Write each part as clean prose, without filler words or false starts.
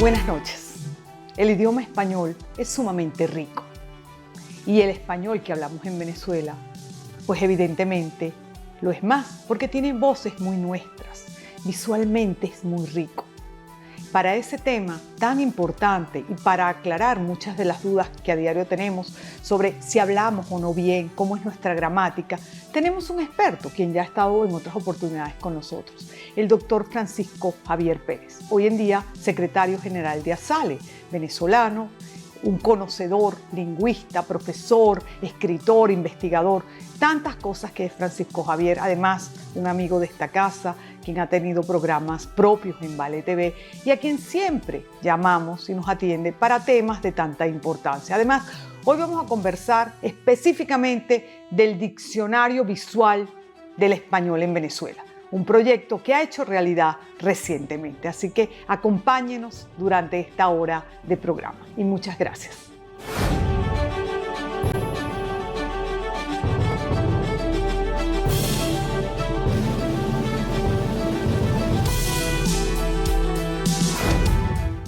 Buenas noches. El idioma español es sumamente rico. Y el español que hablamos en Venezuela, pues evidentemente lo es más, porque tiene voces muy nuestras. Visualmente es muy rico. Para ese tema tan importante y para aclarar muchas de las dudas que a diario tenemos sobre si hablamos o no bien, cómo es nuestra gramática, tenemos un experto quien ya ha estado en otras oportunidades con nosotros, el doctor Francisco Javier Pérez, hoy en día secretario general de ASALE, venezolano, un conocedor, lingüista, profesor, escritor, investigador, tantas cosas que es Francisco Javier, además un amigo de esta casa, quien ha tenido programas propios en Vale TV y a quien siempre llamamos y nos atiende para temas de tanta importancia. Además, hoy vamos a conversar específicamente del Diccionario Visual del Español en Venezuela, un proyecto que ha hecho realidad recientemente. Así que acompáñenos durante esta hora de programa y muchas gracias.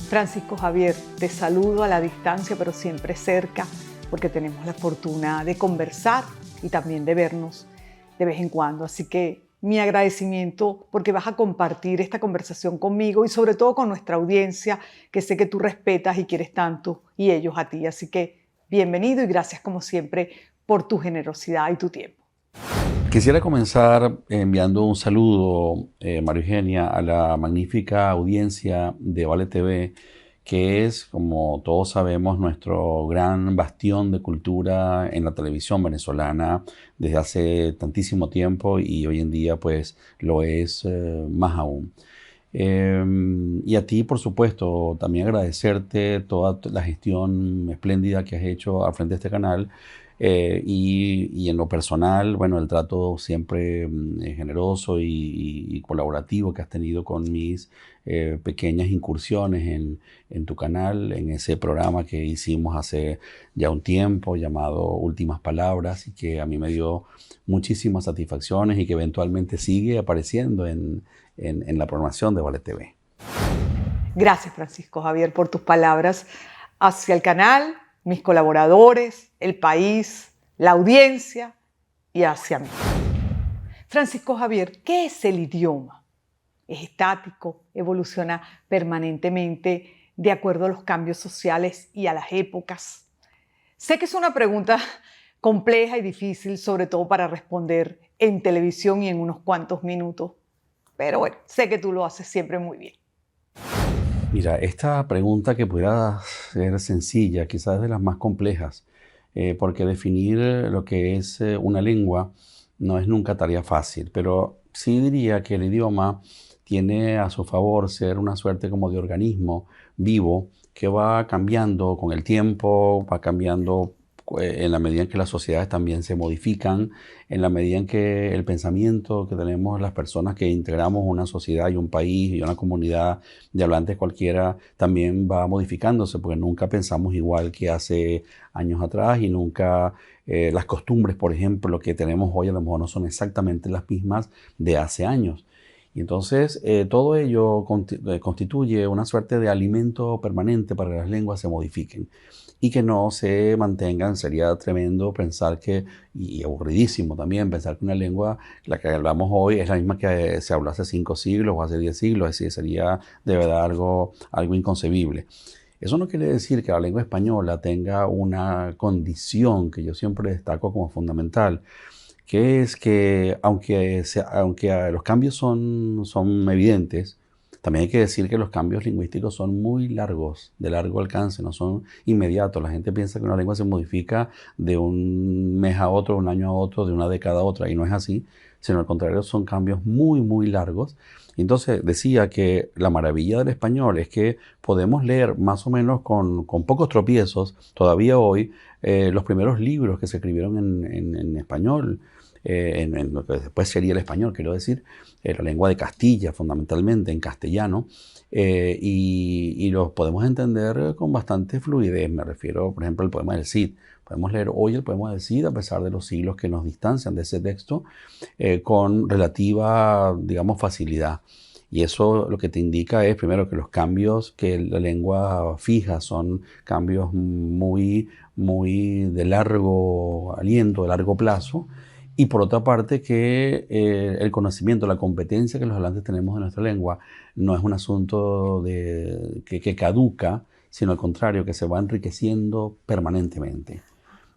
Francisco Javier, te saludo a la distancia, pero siempre cerca, porque tenemos la fortuna de conversar y también de vernos de vez en cuando. Así que mi agradecimiento porque vas a compartir esta conversación conmigo y sobre todo con nuestra audiencia, que sé que tú respetas y quieres tanto, y ellos a ti. Así que bienvenido y gracias como siempre por tu generosidad y tu tiempo. Quisiera comenzar enviando un saludo, María Eugenia, a la magnífica audiencia de Vale TV, que es, como todos sabemos, nuestro gran bastión de cultura en la televisión venezolana desde hace tantísimo tiempo y hoy en día pues lo es más aún. Y a ti, por supuesto, también agradecerte toda la gestión espléndida que has hecho al frente de este canal. Y en lo personal, bueno, el trato siempre generoso y colaborativo que has tenido con mis pequeñas incursiones en tu canal, en ese programa que hicimos hace ya un tiempo llamado Últimas Palabras y que a mí me dio muchísimas satisfacciones y que eventualmente sigue apareciendo en la programación de Vale TV. Gracias, Francisco Javier, por tus palabras hacia el canal, mis colaboradores, el país, la audiencia y hacia mí. Francisco Javier, ¿qué es el idioma? ¿Es estático? ¿Evoluciona permanentemente de acuerdo a los cambios sociales y a las épocas? Sé que es una pregunta compleja y difícil, sobre todo para responder en televisión y en unos cuantos minutos, pero bueno, sé que tú lo haces siempre muy bien. Mira, esta pregunta que pudiera ser sencilla, quizás es de las más complejas, porque definir lo que es una lengua no es nunca tarea fácil, pero sí diría que el idioma tiene a su favor ser una suerte como de organismo vivo que va cambiando con el tiempo, va cambiando en la medida en que las sociedades también se modifican, en la medida en que el pensamiento que tenemos las personas que integramos una sociedad y un país y una comunidad de hablantes cualquiera también va modificándose, porque nunca pensamos igual que hace años atrás y nunca las costumbres, por ejemplo, que tenemos hoy a lo mejor no son exactamente las mismas de hace años. Y entonces todo ello constituye una suerte de alimento permanente para que las lenguas se modifiquen y que no se mantengan. Sería tremendo pensar que, y aburridísimo también, pensar que una lengua, la que hablamos hoy, es la misma que se habló hace 5 siglos o hace 10 siglos, es decir, sería de verdad algo inconcebible. Eso no quiere decir que la lengua española tenga una condición que yo siempre destaco como fundamental, que es que aunque los cambios son evidentes, también hay que decir que los cambios lingüísticos son muy largos, de largo alcance, no son inmediatos. La gente piensa que una lengua se modifica de un mes a otro, un año a otro, de una década a otra, y no es así, sino al contrario, son cambios muy, muy largos. Entonces decía que la maravilla del español es que podemos leer más o menos con pocos tropiezos, todavía hoy, los primeros libros que se escribieron en español, en lo que después sería el español, quiero decir, la lengua de Castilla, fundamentalmente en castellano, y los podemos entender con bastante fluidez. Me refiero, por ejemplo, al poema del Cid. Podemos leer hoy el poema del Cid, a pesar de los siglos que nos distancian de ese texto, con relativa, digamos, facilidad. Y eso lo que te indica es, primero, que los cambios que la lengua fija son cambios muy de largo aliento, de largo plazo. Y por otra parte, que el conocimiento, la competencia que los hablantes tenemos de nuestra lengua no es un asunto que caduca, sino al contrario, que se va enriqueciendo permanentemente.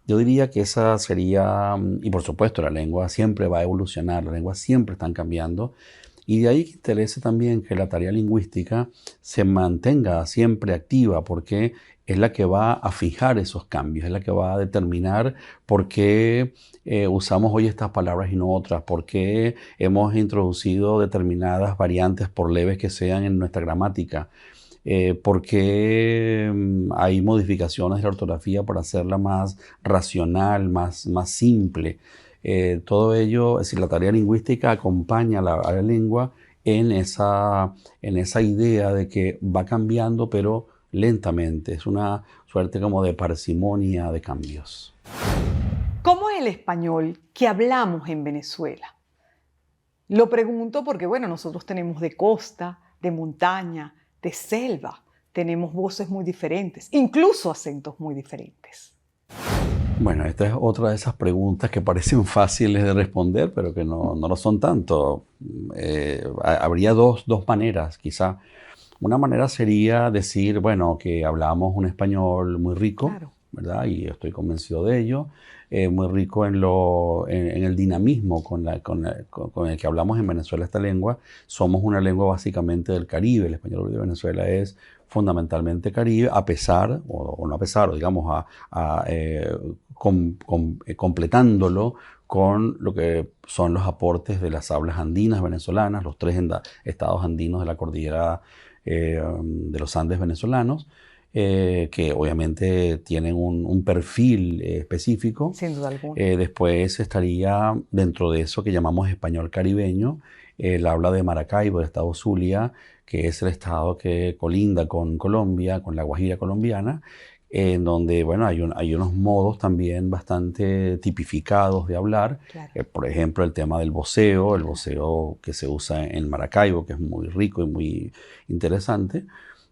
Yo diría que esa sería, y por supuesto la lengua siempre va a evolucionar, las lenguas siempre están cambiando, y de ahí que interese también que la tarea lingüística se mantenga siempre activa, porque es la que va a fijar esos cambios, es la que va a determinar por qué usamos hoy estas palabras y no otras, por qué hemos introducido determinadas variantes, por leves que sean, en nuestra gramática. ¿Por qué hay modificaciones de la ortografía para hacerla más racional, más simple? Todo ello, es decir, la tarea lingüística acompaña a la lengua en esa idea de que va cambiando, pero lentamente. Es una suerte como de parsimonia de cambios. ¿Cómo es el español que hablamos en Venezuela? Lo pregunto porque, bueno, nosotros tenemos de costa, de montaña, de selva. Tenemos voces muy diferentes, incluso acentos muy diferentes. Bueno, esta es otra de esas preguntas que parecen fáciles de responder, pero que no lo son tanto. Habría dos maneras, quizá. Una manera sería decir, bueno, que hablamos un español muy rico, Claro. ¿verdad? Y estoy convencido de ello. Muy rico en el dinamismo con el que hablamos en Venezuela esta lengua. Somos una lengua básicamente del Caribe. El español de Venezuela es fundamentalmente Caribe, a pesar, o no a pesar, o digamos, completándolo con lo que son los aportes de las hablas andinas venezolanas, los tres estados andinos de la cordillera de los Andes venezolanos, que obviamente tienen un perfil específico. Sin duda alguna. Después estaría dentro de eso que llamamos español caribeño, el habla de Maracaibo, del estado Zulia, que es el estado que colinda con Colombia, con la Guajira colombiana, en donde, bueno, hay unos modos también bastante tipificados de hablar. Claro. Por ejemplo, el tema del voceo, el voceo que se usa en Maracaibo, que es muy rico y muy interesante.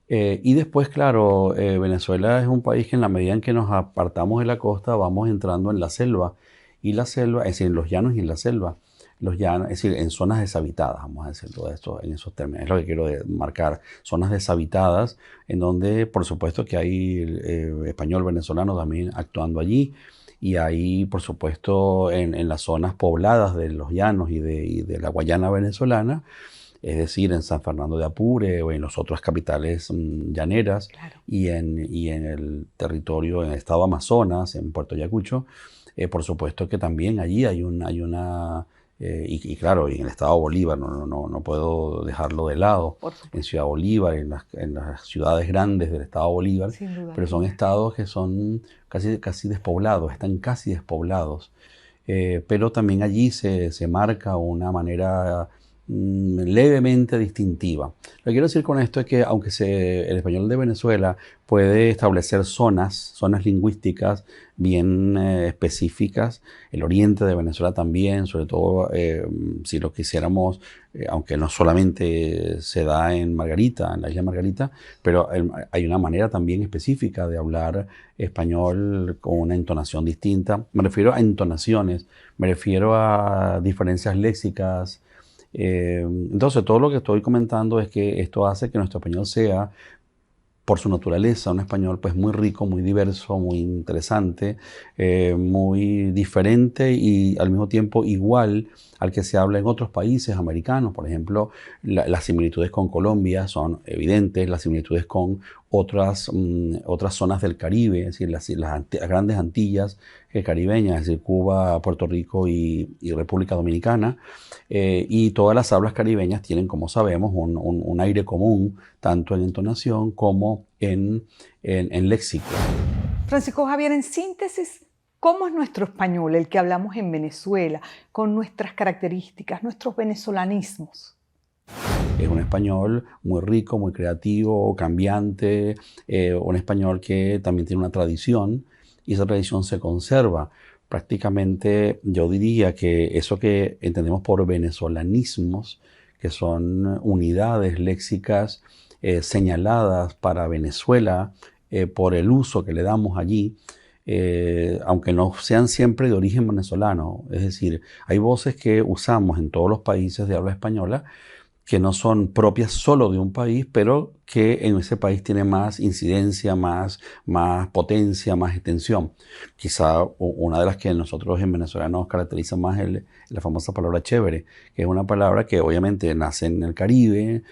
Y después, claro, Venezuela es un país que en la medida en que nos apartamos de la costa vamos entrando en la selva. Y la selva, es decir, en los llanos y en la selva. Los llanos, es decir, en zonas deshabitadas, vamos a decirlo en esos términos. Es lo que quiero marcar. Zonas deshabitadas en donde, por supuesto, que hay español venezolano también actuando allí. Y ahí, por supuesto, en las zonas pobladas de los llanos y de la Guayana venezolana, es decir, en San Fernando de Apure o en las otras capitales llaneras. Claro. Y en el territorio, en el estado Amazonas, en Puerto Ayacucho, por supuesto que también allí hay una y claro, y en el estado Bolívar, no puedo dejarlo de lado, en Ciudad Bolívar, en las ciudades grandes del estado Bolívar, Sin duda. pero son estados que son casi despoblados, están casi despoblados. Pero también allí se marca una manera levemente distintiva. Lo que quiero decir con esto es que aunque el español de Venezuela puede establecer zonas lingüísticas bien específicas, el oriente de Venezuela también, sobre todo si lo quisiéramos, aunque no solamente se da en Margarita, en la isla Margarita, pero hay una manera también específica de hablar español con una entonación distinta. Me refiero a entonaciones, me refiero a diferencias léxicas. Entonces, todo lo que estoy comentando es que esto hace que nuestro español sea, por su naturaleza, un español pues muy rico, muy diverso, muy interesante, muy diferente y al mismo tiempo igual al que se habla en otros países americanos. Por ejemplo, las similitudes con Colombia son evidentes, las similitudes con otras zonas del Caribe, es decir, las grandes Antillas caribeñas, es decir, Cuba, Puerto Rico y República Dominicana. Y todas las hablas caribeñas tienen, como sabemos, un aire común, tanto en entonación como en léxico. Francisco Javier, en síntesis, ¿cómo es nuestro español, el que hablamos en Venezuela, con nuestras características, nuestros venezolanismos? Es un español muy rico, muy creativo, cambiante, un español que también tiene una tradición y esa tradición se conserva. Prácticamente yo diría que eso que entendemos por venezolanismos, que son unidades léxicas señaladas para Venezuela por el uso que le damos allí, aunque no sean siempre de origen venezolano. Es decir, hay voces que usamos en todos los países de habla española que no son propias solo de un país, pero que en ese país tiene más incidencia, más potencia, más extensión. Quizá una de las que nosotros en Venezuela nos caracteriza más es la famosa palabra chévere, que es una palabra que obviamente nace en el Caribe,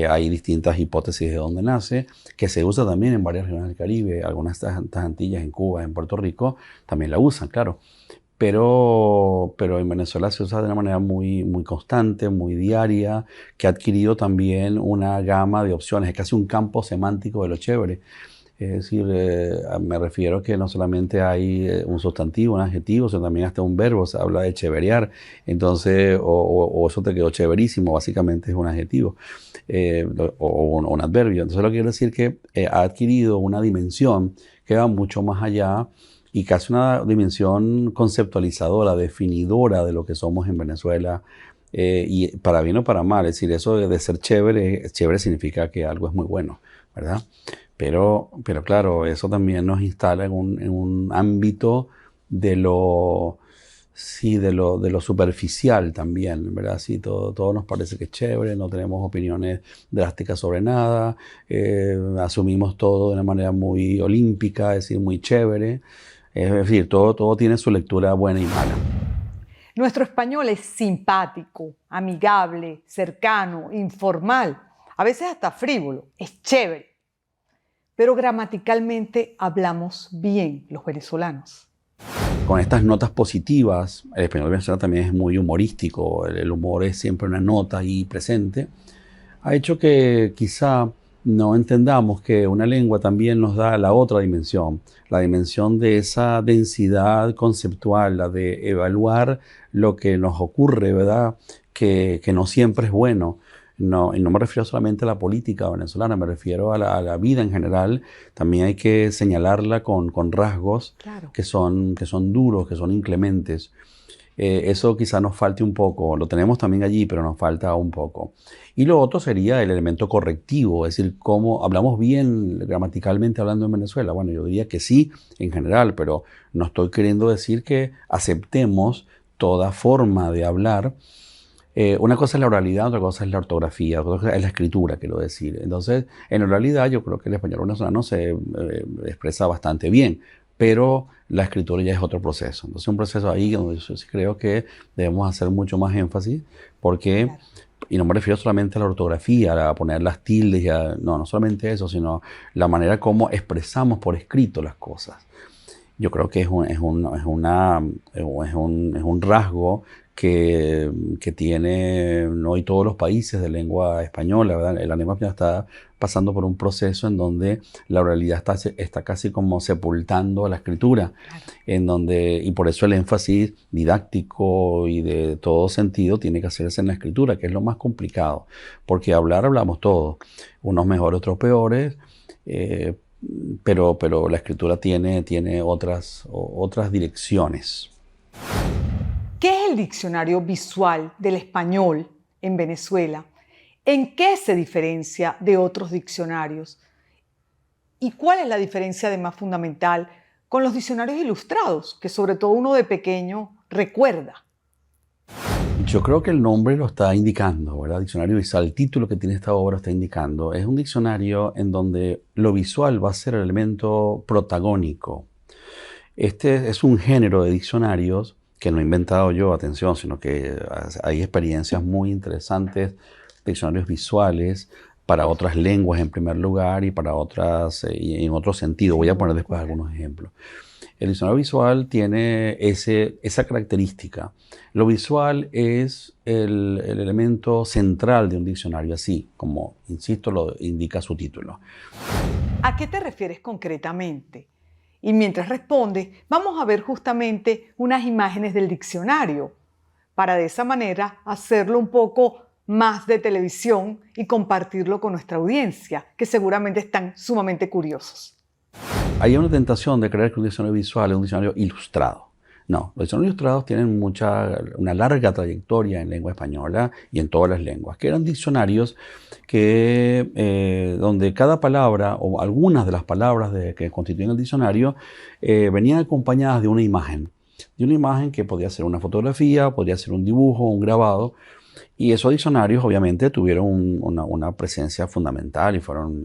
hay distintas hipótesis de dónde nace, que se usa también en varias regiones del Caribe, algunas de estas Antillas, en Cuba, en Puerto Rico, también la usan, claro. Pero en Venezuela se usa de una manera muy constante, muy diaria, que ha adquirido también una gama de opciones. Es casi un campo semántico de lo chévere. Es decir, me refiero que no solamente hay un sustantivo, un adjetivo, sino también hasta un verbo. Se habla de cheverear. Entonces, o eso te quedó chéverísimo, básicamente es un adjetivo o un adverbio. Entonces, lo que quiero decir es que ha adquirido una dimensión que va mucho más allá y casi una dimensión conceptualizadora, definidora de lo que somos en Venezuela, y para bien o para mal. Es decir, eso de ser chévere, chévere significa que algo es muy bueno, ¿verdad? Pero claro, eso también nos instala en un ámbito de lo, sí, de lo superficial también, ¿verdad? Sí, todo nos parece que es chévere, no tenemos opiniones drásticas sobre nada, asumimos todo de una manera muy olímpica, es decir, muy chévere. Es decir, todo tiene su lectura buena y mala. Nuestro español es simpático, amigable, cercano, informal, a veces hasta frívolo, es chévere. Pero gramaticalmente hablamos bien los venezolanos. Con estas notas positivas, el español venezolano también es muy humorístico, el humor es siempre una nota ahí presente, ha hecho que quizá no entendamos que una lengua también nos da la otra dimensión, la dimensión de esa densidad conceptual, la de evaluar lo que nos ocurre, ¿verdad? Que no siempre es bueno. No, y no me refiero solamente a la política venezolana, me refiero a la vida en general. También hay que señalarla con rasgos Claro. que son duros, que son inclementes. Eso quizá nos falte un poco, lo tenemos también allí, pero nos falta un poco. Y lo otro sería el elemento correctivo, es decir, cómo hablamos bien gramaticalmente hablando en Venezuela. Bueno, yo diría que sí, en general, pero no estoy queriendo decir que aceptemos toda forma de hablar. Una cosa es la oralidad, otra cosa es la ortografía, otra cosa es la escritura, quiero decir. Entonces, en oralidad yo creo que el español venezolano se expresa bastante bien, pero la escritura ya es otro proceso. Entonces, un proceso ahí donde yo sí creo que debemos hacer mucho más énfasis, porque, Claro. y no me refiero solamente a la ortografía, a poner las tildes, no solamente eso, sino la manera como expresamos por escrito las cosas. Yo creo que es un rasgo que tiene hoy todos los países de lengua española, ¿verdad? La lengua española está pasando por un proceso en donde la oralidad está casi como sepultando la escritura, Claro. y por eso el énfasis didáctico y de todo sentido tiene que hacerse en la escritura, que es lo más complicado, porque hablamos todos, unos mejores, otros peores, pero la escritura tiene otras direcciones. ¿Qué es el diccionario visual del español en Venezuela? ¿En qué se diferencia de otros diccionarios? ¿Y cuál es la diferencia además fundamental con los diccionarios ilustrados, que sobre todo uno de pequeño recuerda? Yo creo que el nombre lo está indicando, ¿verdad? Diccionario visual, el título que tiene esta obra está indicando. Es un diccionario en donde lo visual va a ser el elemento protagónico. Este es un género de diccionarios que no he inventado yo, atención, sino que hay experiencias muy interesantes, diccionarios visuales para otras lenguas en primer lugar y para otras y en otro sentido. Voy a poner después algunos ejemplos. El diccionario visual tiene esa característica. Lo visual es el elemento central de un diccionario, así como, insisto, lo indica su título. ¿A qué te refieres concretamente? Y mientras respondes, vamos a ver justamente unas imágenes del diccionario, para de esa manera hacerlo un poco más de televisión y compartirlo con nuestra audiencia, que seguramente están sumamente curiosos. Hay una tentación de creer que un diccionario visual es un diccionario ilustrado. No, los diccionarios ilustrados tienen una larga trayectoria en lengua española y en todas las lenguas, que eran diccionarios donde cada palabra o algunas de las palabras que constituyen el diccionario venían acompañadas de una imagen que podía ser una fotografía, podría ser un dibujo, un grabado, y esos diccionarios obviamente tuvieron una presencia fundamental y fueron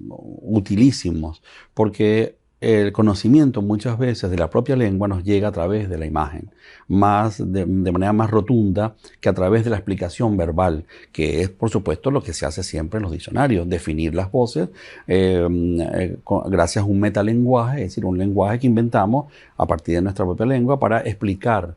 utilísimos, porque el conocimiento muchas veces de la propia lengua nos llega a través de la imagen, de manera más rotunda que a través de la explicación verbal, que es por supuesto lo que se hace siempre en los diccionarios, definir las voces gracias a un metalenguaje, es decir, un lenguaje que inventamos a partir de nuestra propia lengua para explicar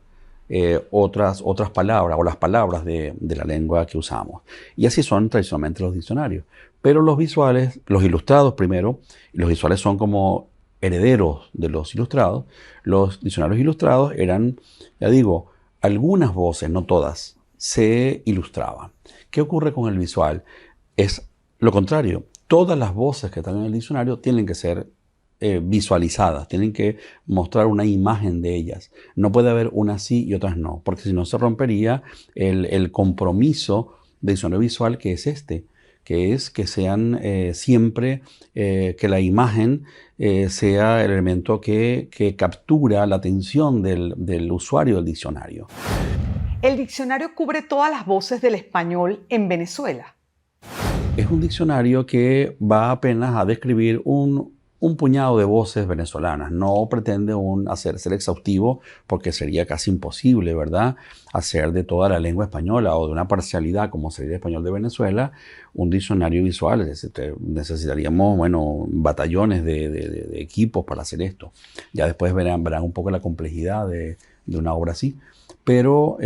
otras palabras o las palabras de la lengua que usamos. Y así son tradicionalmente los diccionarios. Pero los visuales, los ilustrados primero, y los visuales son como herederos de los ilustrados. Los diccionarios ilustrados eran, ya digo, algunas voces, no todas, se ilustraban. ¿Qué ocurre con el visual? Es lo contrario. Todas las voces que están en el diccionario tienen que ser visualizadas, tienen que mostrar una imagen de ellas. No puede haber unas sí y otras no, porque si no se rompería el compromiso de diccionario visual, que es que es que sean siempre, que la imagen sea el elemento que captura la atención del usuario del diccionario. El diccionario cubre todas las voces del español en Venezuela. Es un diccionario que va apenas a describir un puñado de voces venezolanas. No pretende ser exhaustivo, porque sería casi imposible, ¿verdad?, hacer de toda la lengua española o de una parcialidad como sería el español de Venezuela un diccionario visual. Es decir, necesitaríamos, batallones de equipos para hacer esto. Ya después verán un poco la complejidad de una obra así. Pero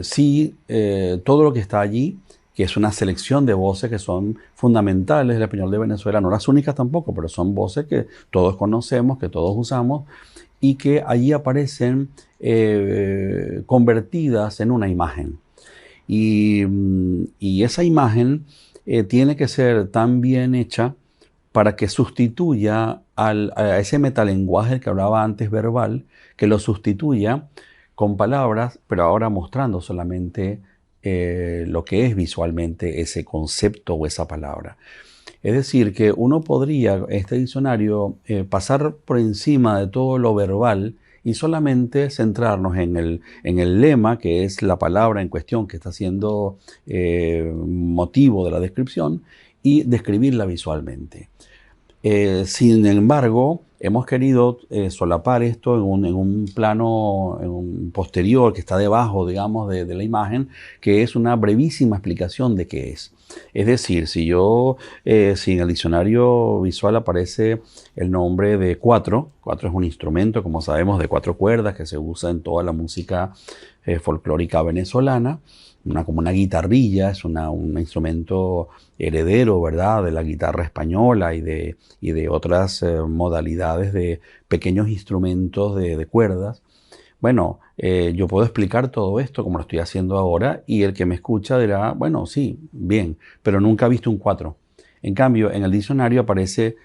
sí, todo lo que está allí, que es una selección de voces que son fundamentales del español de Venezuela, no las únicas tampoco, pero son voces que todos conocemos, que todos usamos, y que allí aparecen convertidas en una imagen. Y esa imagen tiene que ser tan bien hecha para que sustituya a ese metalenguaje que hablaba antes verbal, que lo sustituya con palabras, pero ahora mostrando solamente lo que es visualmente ese concepto o esa palabra. Es decir, que uno podría, este diccionario, pasar por encima de todo lo verbal y solamente centrarnos en el lema, que es la palabra en cuestión que está siendo motivo de la descripción, y describirla visualmente. Sin embargo, hemos querido solapar esto en un plano posterior que está debajo, digamos, de la imagen, que es una brevísima explicación de qué es. Es decir, si en el diccionario visual aparece el nombre de cuatro es un instrumento, como sabemos, de 4 cuerdas que se usa en toda la música folclórica venezolana. Como una guitarrilla, es un instrumento heredero, ¿verdad?, de la guitarra española y de otras modalidades de pequeños instrumentos de cuerdas. Bueno, yo puedo explicar todo esto como lo estoy haciendo ahora, y el que me escucha dirá, bueno, sí, bien, pero nunca ha visto un 4. En cambio, en el diccionario aparece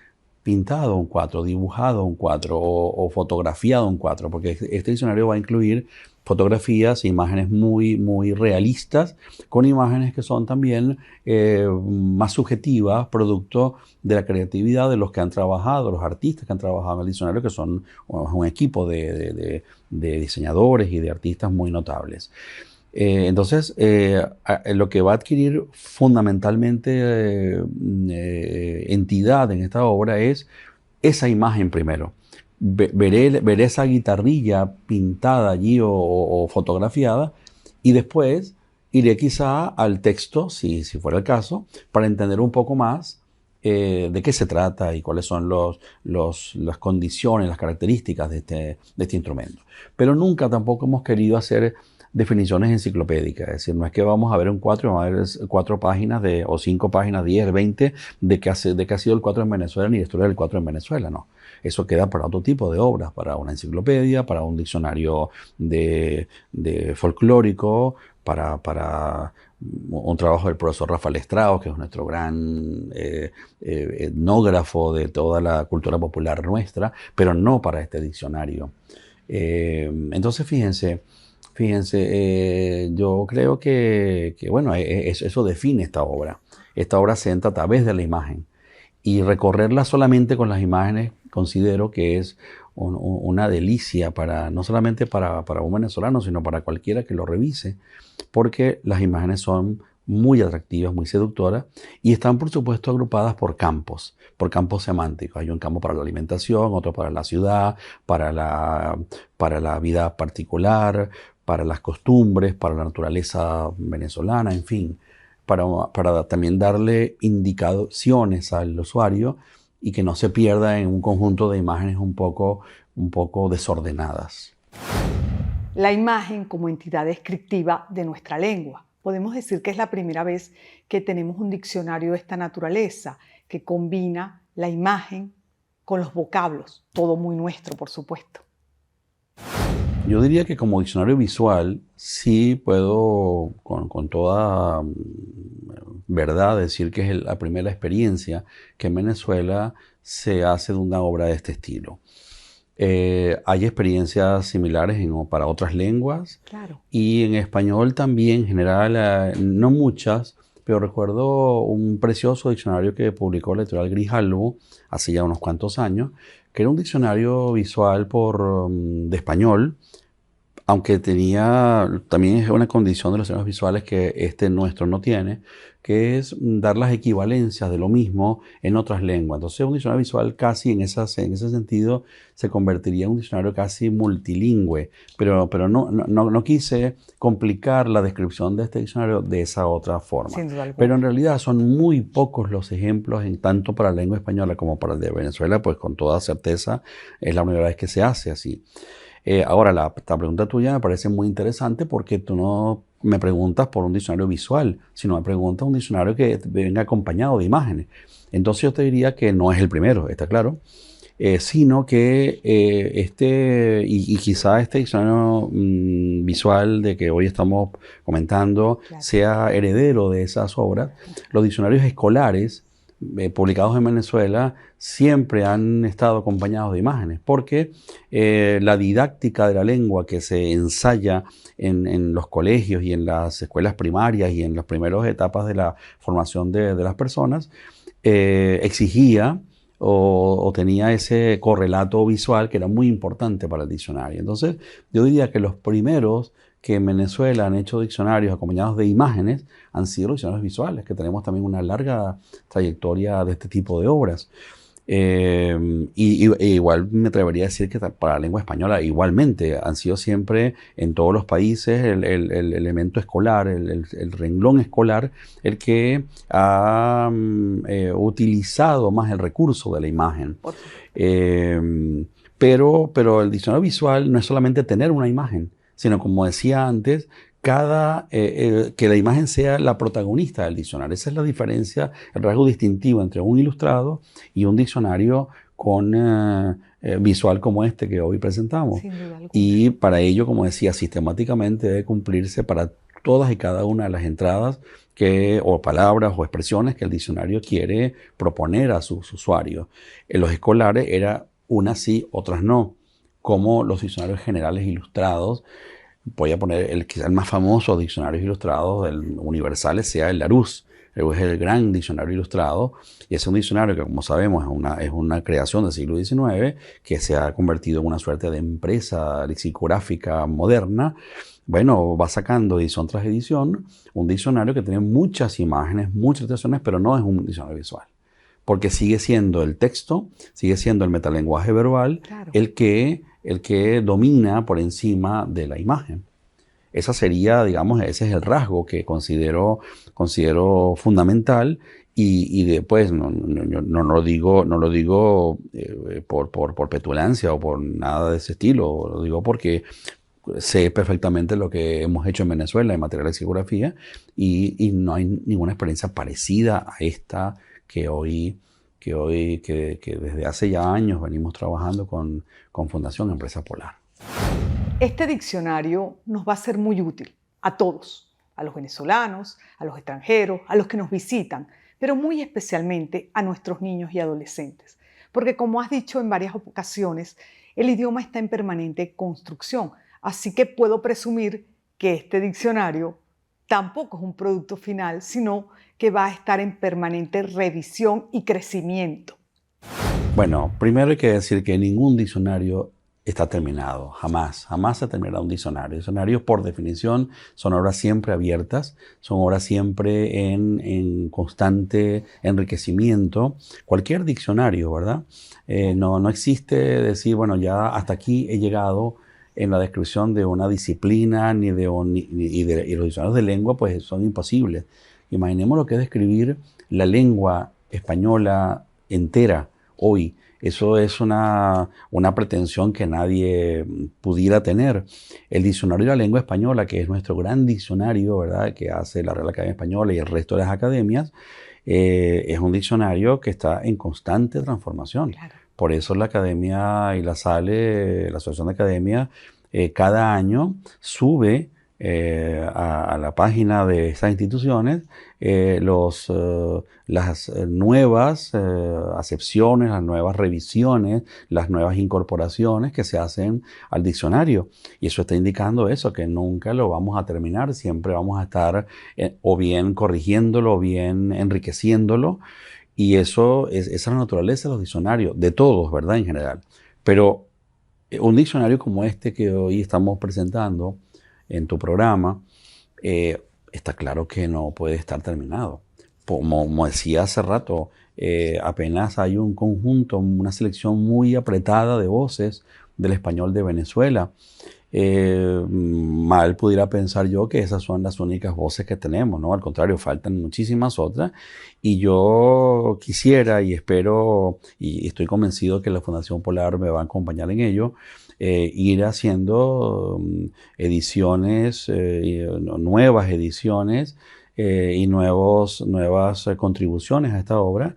pintado un 4, dibujado un 4 o fotografiado un 4, porque este diccionario va a incluir fotografías e imágenes muy, muy realistas, con imágenes que son también más subjetivas, producto de la creatividad de los que han trabajado, los artistas que han trabajado en el diccionario, que son un equipo de diseñadores y de artistas muy notables. Entonces, lo que va a adquirir fundamentalmente entidad en esta obra es esa imagen primero. Veré esa guitarrilla pintada allí o fotografiada, y después iré quizá al texto, si fuera el caso, para entender un poco más de qué se trata y cuáles son las condiciones, las características de este instrumento. Pero nunca tampoco hemos querido hacer definiciones enciclopédicas. Es decir, no es que vamos a ver un 4 y vamos a ver 4 páginas o 5 páginas, 10, 20 de qué ha sido el 4 en Venezuela, ni la historia del 4 en Venezuela, no. Eso queda para otro tipo de obras, para una enciclopedia, para un diccionario de folclórico, para un trabajo del profesor Rafael Estrao, que es nuestro gran etnógrafo de toda la cultura popular nuestra, pero no para este diccionario. Entonces, fíjense, yo creo que bueno, eso define esta obra. Esta obra se entra a través de la imagen. Y recorrerla solamente con las imágenes considero que es una delicia para, no solamente para un venezolano, sino para cualquiera que lo revise, porque las imágenes son muy atractivas, muy seductoras, y están por supuesto agrupadas por campos semánticos. Hay un campo para la alimentación, otro para la ciudad, para la vida particular, para las costumbres, para la naturaleza venezolana, en fin, para también darle indicaciones al usuario y que no se pierda en un conjunto de imágenes un poco desordenadas. La imagen como entidad descriptiva de nuestra lengua. Podemos decir que es la primera vez que tenemos un diccionario de esta naturaleza, que combina la imagen con los vocablos, todo muy nuestro, por supuesto. Yo diría que como diccionario visual sí puedo con toda verdad decir que es la primera experiencia que en Venezuela se hace de una obra de este estilo. Hay experiencias similares para otras lenguas, Claro. y en español también, en general, no muchas, pero recuerdo un precioso diccionario que publicó la editorial Grijalbo hace ya unos cuantos años, que era un diccionario visual de español, aunque también es una condición de los sistemas visuales que este nuestro no tiene, que es dar las equivalencias de lo mismo en otras lenguas. Entonces un diccionario visual casi en ese sentido se convertiría en un diccionario casi multilingüe, pero no quise complicar la descripción de este diccionario de esa otra forma. Sin duda alguna. Pero en realidad son muy pocos los ejemplos, tanto para la lengua española como para el de Venezuela, pues con toda certeza es la primera vez que se hace así. Ahora, la pregunta tuya me parece muy interesante porque tú no me preguntas por un diccionario visual, sino me preguntas un diccionario que venga acompañado de imágenes. Entonces yo te diría que no es el primero, está claro, sino que y quizá este diccionario visual de que hoy estamos comentando, Claro, sea heredero de esas obras. Los diccionarios escolares publicados en Venezuela siempre han estado acompañados de imágenes, porque la didáctica de la lengua que se ensaya en los colegios y en las escuelas primarias y en las primeras etapas de la formación de las personas exigía o tenía ese correlato visual que era muy importante para el diccionario. Entonces, yo diría que los primeros que en Venezuela han hecho diccionarios acompañados de imágenes han sido los diccionarios visuales, que tenemos también una larga trayectoria de este tipo de obras. Igual me atrevería a decir que para la lengua española igualmente han sido siempre en todos los países el elemento escolar, el renglón escolar, el que ha utilizado más el recurso de la imagen. por supuesto. Pero el diccionario visual no es solamente tener una imagen, sino, como decía antes, que la imagen sea la protagonista del diccionario. Esa es la diferencia, el rasgo distintivo entre un ilustrado y un diccionario visual como este que hoy presentamos. Sin duda alguna. Y para ello, como decía, sistemáticamente debe cumplirse para todas y cada una de las entradas o palabras o expresiones que el diccionario quiere proponer a sus usuarios. En los escolares era unas sí, otras no, como los diccionarios generales ilustrados. Voy a poner quizá el más famoso diccionario ilustrado universales sea el Larousse. Es el gran diccionario ilustrado, y es un diccionario que, como sabemos, es una creación del siglo XIX que se ha convertido en una suerte de empresa lexicográfica moderna. Bueno, va sacando edición tras edición un diccionario que tiene muchas imágenes, muchas ilustraciones, pero no es un diccionario visual, porque sigue siendo el texto, sigue siendo el metalenguaje verbal, Claro. el que domina por encima de la imagen. Esa sería, digamos, ese es el rasgo que considero fundamental, y después no lo digo por petulancia o por nada de ese estilo, lo digo porque sé perfectamente lo que hemos hecho en Venezuela en materia de lexicografía, y no hay ninguna experiencia parecida a esta que desde hace ya años venimos trabajando con Fundación Empresa Polar. Este diccionario nos va a ser muy útil a todos, a los venezolanos, a los extranjeros, a los que nos visitan, pero muy especialmente a nuestros niños y adolescentes. Porque, como has dicho en varias ocasiones, el idioma está en permanente construcción, así que puedo presumir que este diccionario tampoco es un producto final, sino que va a estar en permanente revisión y crecimiento. Bueno, primero hay que decir que ningún diccionario está terminado, jamás, jamás se terminará un diccionario. Diccionarios, por definición, son obras siempre abiertas, son obras siempre en constante enriquecimiento. Cualquier diccionario, ¿verdad? No existe decir, bueno, ya hasta aquí he llegado en la descripción de una disciplina, y los diccionarios de lengua, pues son imposibles. Imaginemos lo que es describir la lengua española entera hoy. Eso es una pretensión que nadie pudiera tener. El diccionario de la lengua española, que es nuestro gran diccionario, ¿verdad?, que hace la Real Academia Española y el resto de las academias, es un diccionario que está en constante transformación. Claro. Por eso la Academia y la SALE, la Asociación de Academias, cada año sube a la página de estas instituciones las nuevas acepciones, las nuevas revisiones, las nuevas incorporaciones que se hacen al diccionario. Y eso está indicando eso, que nunca lo vamos a terminar, siempre vamos a estar o bien corrigiéndolo o bien enriqueciéndolo. Y eso esa es la naturaleza de los diccionarios, de todos, ¿verdad?, en general. Pero un diccionario como este que hoy estamos presentando en tu programa, está claro que no puede estar terminado. Como decía hace rato, apenas hay un conjunto, una selección muy apretada de voces del español de Venezuela. Mal pudiera pensar yo que esas son las únicas voces que tenemos, ¿no? Al contrario, faltan muchísimas otras. Y yo quisiera y espero, y estoy convencido que la Fundación Polar me va a acompañar en ello, ir haciendo ediciones, nuevas ediciones y nuevas contribuciones a esta obra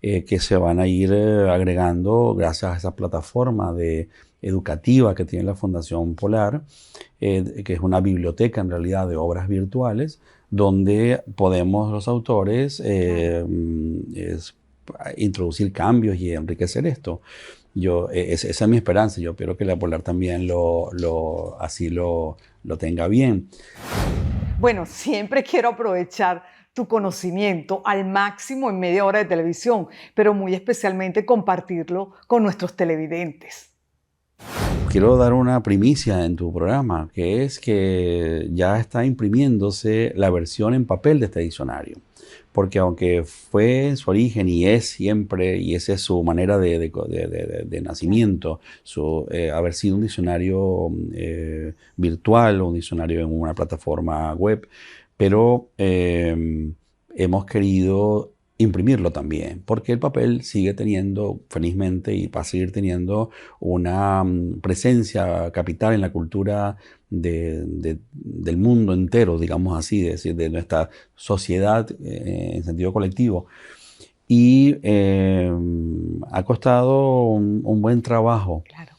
que se van a ir agregando gracias a esa plataforma educativa que tiene la Fundación Polar, que es una biblioteca en realidad de obras virtuales, donde podemos los autores introducir cambios y enriquecer esto. Esa es mi esperanza. Yo espero que la Polar también así lo tenga bien. Bueno, siempre quiero aprovechar tu conocimiento al máximo en media hora de televisión, pero muy especialmente compartirlo con nuestros televidentes. Quiero dar una primicia en tu programa, que es que ya está imprimiéndose la versión en papel de este diccionario. Porque aunque fue en su origen y es siempre, y esa es su manera de nacimiento, haber sido un diccionario virtual o un diccionario en una plataforma web, pero hemos querido imprimirlo también, porque el papel sigue teniendo, felizmente, y va a seguir teniendo una presencia capital en la cultura del mundo entero, digamos así, es decir, de nuestra sociedad en sentido colectivo. Y ha costado un buen trabajo. Claro.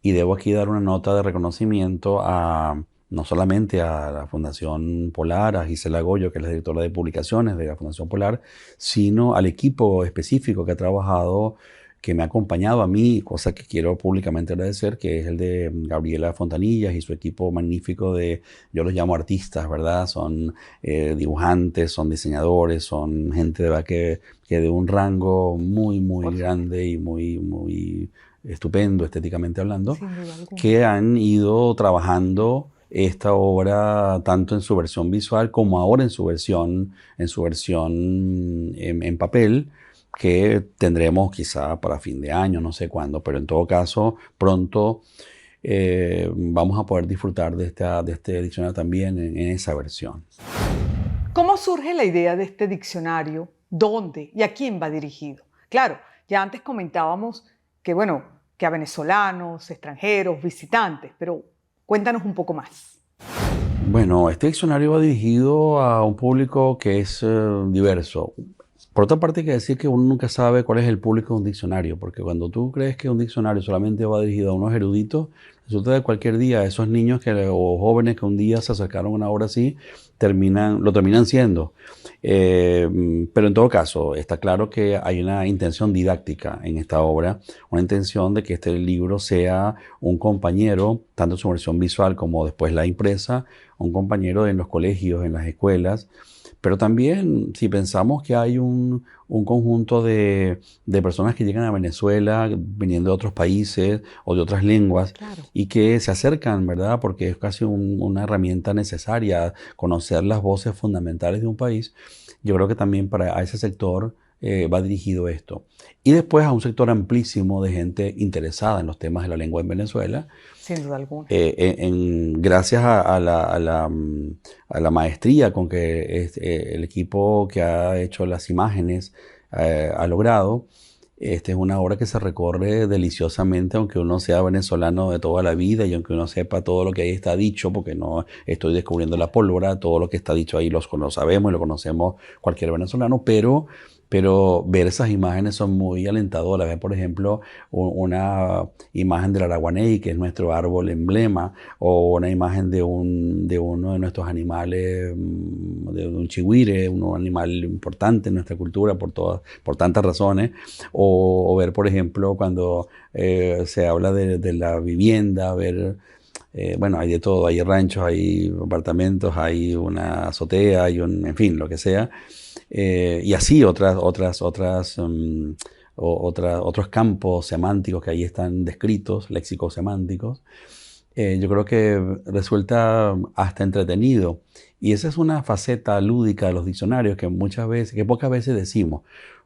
Y debo aquí dar una nota de reconocimiento no solamente a la Fundación Polar, a Gisela Goyo, que es la directora de publicaciones de la Fundación Polar, sino al equipo específico que ha trabajado, que me ha acompañado a mí, cosa que quiero públicamente agradecer, que es el de Gabriela Fontanillas y su equipo magnífico yo los llamo artistas, ¿verdad? Son dibujantes, son diseñadores, son gente de verdad que de un rango muy, muy grande y muy, muy estupendo, estéticamente hablando, que han ido trabajando esta obra tanto en su versión visual como ahora en su versión en papel, que tendremos quizá para fin de año, no sé cuándo, pero en todo caso pronto vamos a poder disfrutar de este diccionario también en esa versión. ¿Cómo surge la idea de este diccionario? ¿Dónde y a quién va dirigido? Claro, ya antes comentábamos que, bueno, que a venezolanos, extranjeros, visitantes, pero cuéntanos un poco más. Bueno, este diccionario va dirigido a un público que es diverso. Por otra parte, hay que decir que uno nunca sabe cuál es el público de un diccionario, porque cuando tú crees que un diccionario solamente va dirigido a unos eruditos, resulta que cualquier día esos niños o jóvenes que un día se acercaron a una obra así, lo terminan siendo. Pero en todo caso, está claro que hay una intención didáctica en esta obra, una intención de que este libro sea un compañero, tanto en su versión visual como después la impresa, un compañero en los colegios, en las escuelas. Pero también, si pensamos que hay un conjunto de personas que llegan a Venezuela viniendo de otros países o de otras lenguas Claro. y que se acercan, ¿verdad? Porque es casi una herramienta necesaria conocer las voces fundamentales de un país. Yo creo que también a ese sector va dirigido esto. Y después a un sector amplísimo de gente interesada en los temas de la lengua en Venezuela, Sin duda alguna. gracias a la maestría con que el equipo que ha hecho las imágenes ha logrado. Esta es una obra que se recorre deliciosamente, aunque uno sea venezolano de toda la vida y aunque uno sepa todo lo que ahí está dicho, porque no estoy descubriendo la pólvora, todo lo que está dicho ahí lo sabemos y lo conocemos cualquier venezolano, pero ver esas imágenes son muy alentadoras. Ver, por ejemplo, una imagen del araguaney, que es nuestro árbol emblema, o una imagen de uno de nuestros animales, de un chigüire, un animal importante en nuestra cultura por tantas razones, o ver, por ejemplo, cuando se habla de la vivienda, ver... bueno, hay de todo, hay ranchos, hay apartamentos, hay una azotea, en fin, lo que sea. Y así otros campos semánticos que ahí están descritos, léxicos semánticos. Yo creo que resulta hasta entretenido. Y esa es una faceta lúdica de los diccionarios que pocas veces decimos.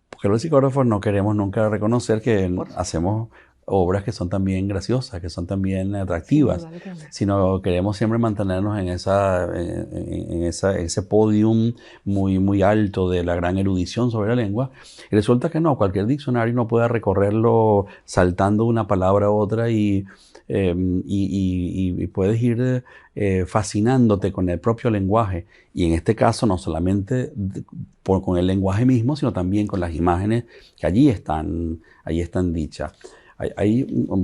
Porque los psicógrafos no queremos nunca reconocer que hacemos obras que son también graciosas, que son también atractivas, sino queremos siempre mantenernos en ese podium muy, muy alto de la gran erudición sobre la lengua. Y resulta que no, cualquier diccionario no puede recorrerlo saltando una palabra a otra y puedes ir fascinándote con el propio lenguaje. Y en este caso no solamente con el lenguaje mismo, sino también con las imágenes que allí están dichas.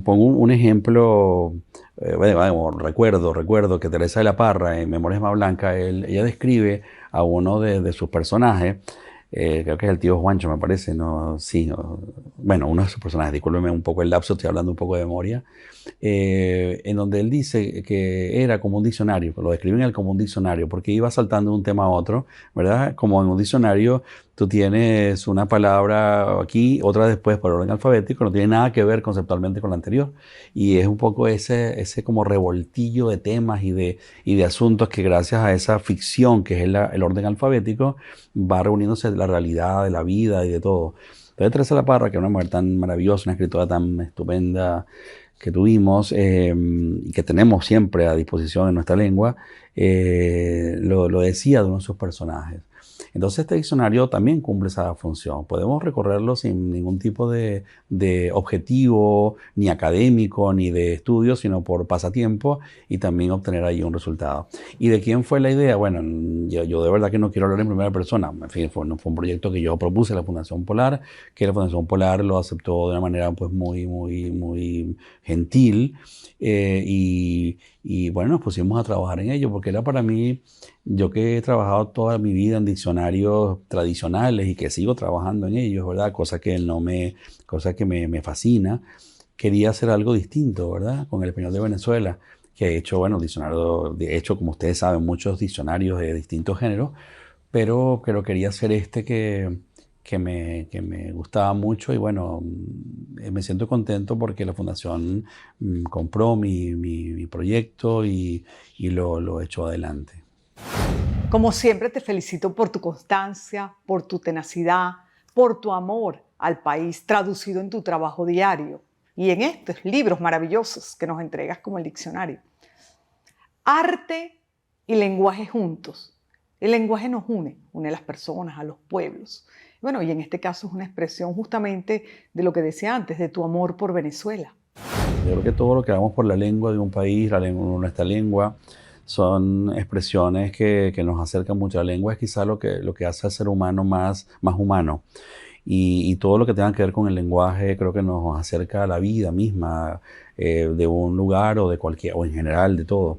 Pongo un ejemplo, recuerdo que Teresa de la Parra, en Memorias Más Blancas, ella describe a uno de sus personajes, creo que es el tío Juancho, me parece, no, sí, no, bueno, uno de sus personajes, discúlpeme un poco el lapso, estoy hablando un poco de memoria, en donde él dice que era como un diccionario, lo describen él como un diccionario, porque iba saltando de un tema a otro, ¿verdad? Como en un diccionario tú tienes una palabra aquí, otra después por orden alfabético, no tiene nada que ver conceptualmente con la anterior, y es un poco ese como revoltillo de temas y de asuntos que gracias a esa ficción que es el orden alfabético, va reuniéndose la realidad de la vida y de todo. Entonces Teresa de la Parra, que es una mujer tan maravillosa, una escritora tan estupenda que tuvimos y que tenemos siempre a disposición en nuestra lengua, lo decía de uno de sus personajes. Entonces este diccionario también cumple esa función. Podemos recorrerlo sin ningún tipo de objetivo, ni académico, ni de estudio, sino por pasatiempo y también obtener ahí un resultado. ¿Y de quién fue la idea? Bueno, yo de verdad que no quiero hablar en primera persona. En fin, fue un proyecto que yo propuse a la Fundación Polar, que la Fundación Polar lo aceptó de una manera pues muy, muy, muy gentil. Y bueno, nos pusimos a trabajar en ello porque era para mí, yo que he trabajado toda mi vida en diccionarios tradicionales y que sigo trabajando en ellos, ¿verdad? Cosa que me fascina, quería hacer algo distinto, ¿verdad? Con el español de Venezuela, que he hecho, bueno, como ustedes saben, muchos diccionarios de distintos géneros, pero quería hacer que me gustaba mucho y bueno, me siento contento porque la fundación compró mi proyecto y lo echó adelante. Como siempre, te felicito por tu constancia, por tu tenacidad, por tu amor al país traducido en tu trabajo diario y en estos libros maravillosos que nos entregas como el diccionario. Arte y lenguaje juntos. El lenguaje nos une a las personas, a los pueblos. Bueno, y en este caso es una expresión justamente de lo que decía antes, de tu amor por Venezuela. Yo creo que todo lo que hagamos por la lengua de un país, nuestra lengua, son expresiones que nos acercan mucho. La lengua es quizá lo que hace al ser humano más humano. Y todo lo que tenga que ver con el lenguaje creo que nos acerca a la vida misma, de un lugar o de cualquier, o en general de todo.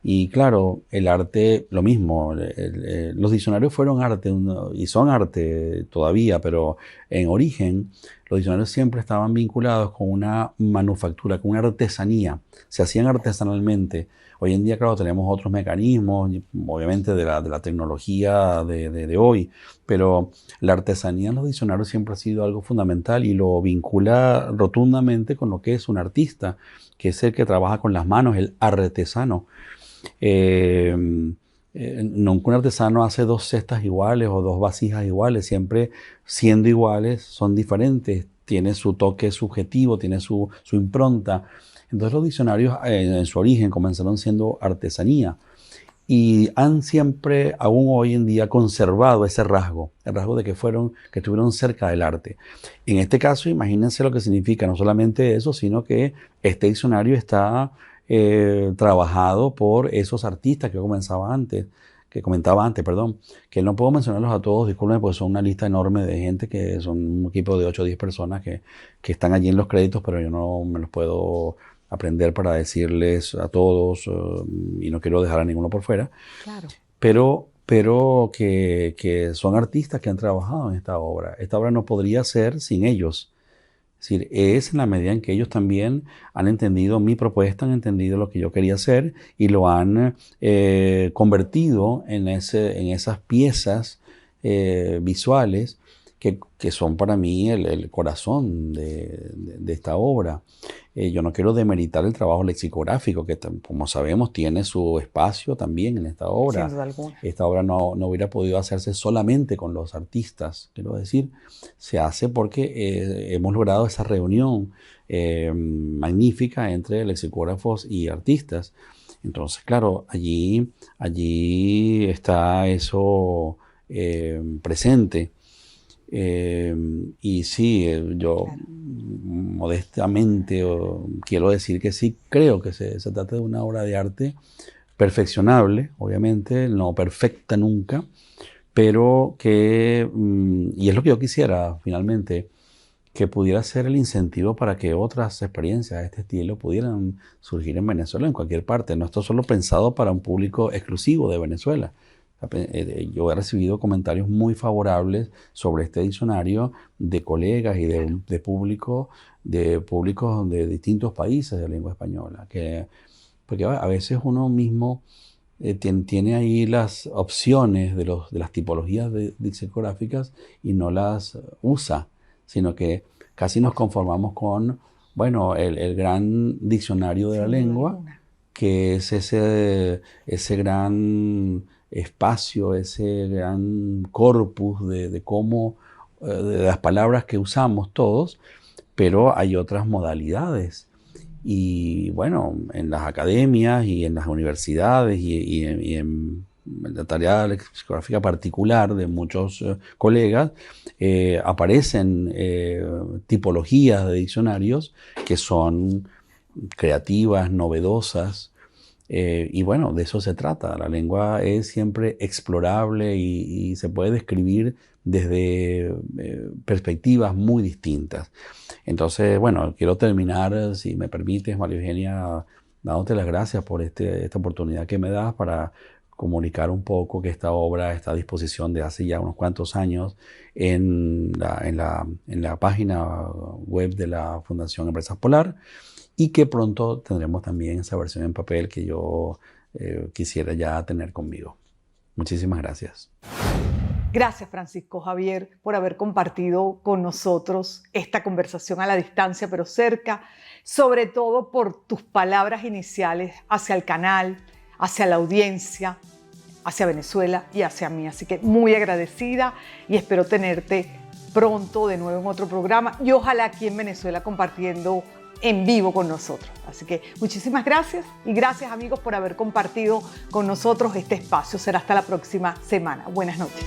Y claro, el arte, lo mismo, los diccionarios fueron arte y son arte todavía, pero en origen los diccionarios siempre estaban vinculados con una manufactura, con una artesanía, se hacían artesanalmente. Hoy en día, claro, tenemos otros mecanismos, obviamente de la tecnología de hoy, pero la artesanía en los diccionarios siempre ha sido algo fundamental y lo vincula rotundamente con lo que es un artista, que es el que trabaja con las manos, el artesano. Eh, Nunca un artesano hace dos cestas iguales o dos vasijas iguales, siempre siendo iguales son diferentes, tiene su toque subjetivo, tiene su impronta. Entonces los diccionarios en su origen comenzaron siendo artesanía y han siempre, aún hoy en día, conservado ese rasgo, el rasgo de que estuvieron cerca del arte. En este caso, imagínense lo que significa no solamente eso, sino que este diccionario está trabajado por esos artistas que comentaba antes, perdón, que no puedo mencionarlos a todos, discúlpenme, porque son una lista enorme de gente, que son un equipo de 8 o 10 personas que están allí en los créditos, pero yo no me los puedo aprender para decirles a todos, y no quiero dejar a ninguno por fuera. Claro. Pero que son artistas que han trabajado en esta obra. Esta obra no podría ser sin ellos. Es decir, es en la medida en que ellos también han entendido mi propuesta, han entendido lo que yo quería hacer y lo han convertido en esas piezas visuales que son para mí el corazón de esta obra. Yo no quiero demeritar el trabajo lexicográfico, que como sabemos tiene su espacio también en esta obra. Sin duda alguna. Esta obra no hubiera podido hacerse solamente con los artistas, quiero decir, se hace porque hemos logrado esa reunión magnífica entre lexicógrafos y artistas. Entonces, claro, allí está eso presente. Y sí, yo Claro. modestamente quiero decir que sí creo que se trata de una obra de arte perfeccionable, obviamente, no perfecta nunca, pero y es lo que yo quisiera finalmente, que pudiera ser el incentivo para que otras experiencias de este estilo pudieran surgir en Venezuela, en cualquier parte. No está solo pensado para un público exclusivo de Venezuela. Yo he recibido comentarios muy favorables sobre este diccionario de colegas y de públicos de distintos países de lengua española. Porque a veces uno mismo tiene ahí las opciones de las tipologías lexicográficas y no las usa, sino que casi nos conformamos con, bueno, el gran diccionario de la Sin duda lengua, alguna. que es ese gran espacio, ese gran corpus de cómo, de las palabras que usamos todos, pero hay otras modalidades. Y bueno, en las academias y en las universidades y en la tarea lexicográfica particular de muchos colegas, aparecen tipologías de diccionarios que son creativas, novedosas, y bueno, de eso se trata. La lengua es siempre explorable y se puede describir desde perspectivas muy distintas. Entonces, bueno, quiero terminar, si me permites, María Eugenia, dándote las gracias por esta oportunidad que me das para comunicar un poco que esta obra está a disposición de hace ya unos cuantos años en la página web de la Fundación Empresas Polar, y que pronto tendremos también esa versión en papel que yo quisiera ya tener conmigo. Muchísimas gracias. Gracias, Francisco Javier, por haber compartido con nosotros esta conversación a la distancia, pero cerca, sobre todo por tus palabras iniciales hacia el canal, hacia la audiencia, hacia Venezuela y hacia mí. Así que muy agradecida y espero tenerte pronto de nuevo en otro programa y ojalá aquí en Venezuela compartiendo en vivo con nosotros. Así que muchísimas gracias y gracias, amigos, por haber compartido con nosotros este espacio. Será hasta la próxima semana. Buenas noches.